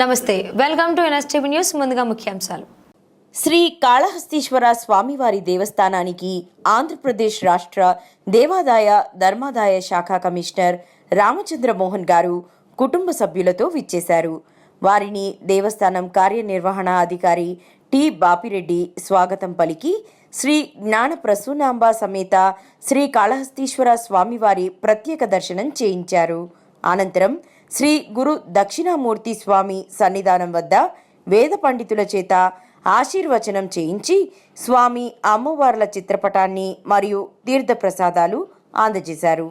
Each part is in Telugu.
నమస్తే, వెల్కమ్ టు ఎన్ఎస్టీవీ న్యూస్. ముందుగా ముఖ్యాంశాలు. శ్రీ కాళహస్తీశ్వర స్వామివారి దేవస్థానానికి ఆంధ్రప్రదేశ్ రాష్ట్ర దేవాదాయ ధర్మాదాయ శాఖ కమిషనర్ రామచంద్ర మోహన్ గారు కుటుంబ సభ్యులతో విచ్చేశారు. వారిని దేవస్థానం కార్యనిర్వహణ అధికారి టి బాపిరెడ్డి స్వాగతం పలికి శ్రీ జ్ఞాన ప్రసూనాంబ సమేత శ్రీ కాళహస్తీశ్వర స్వామివారి ప్రత్యేక దర్శనం చేయించారు. అనంతరం శ్రీ గురు దక్షిణామూర్తి స్వామి సన్నిధానం వద్ద వేద పండితుల చేత ఆశీర్వచనం చేయించి స్వామి అమ్మవార్ల చిత్రపటాన్ని మరియు తీర్థప్రసాదాలు అందజేశారు.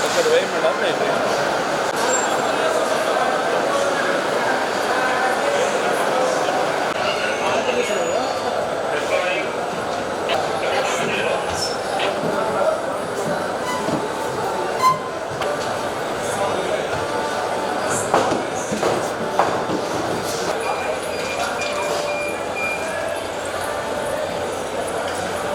ఒకరు వేయమన్నారు.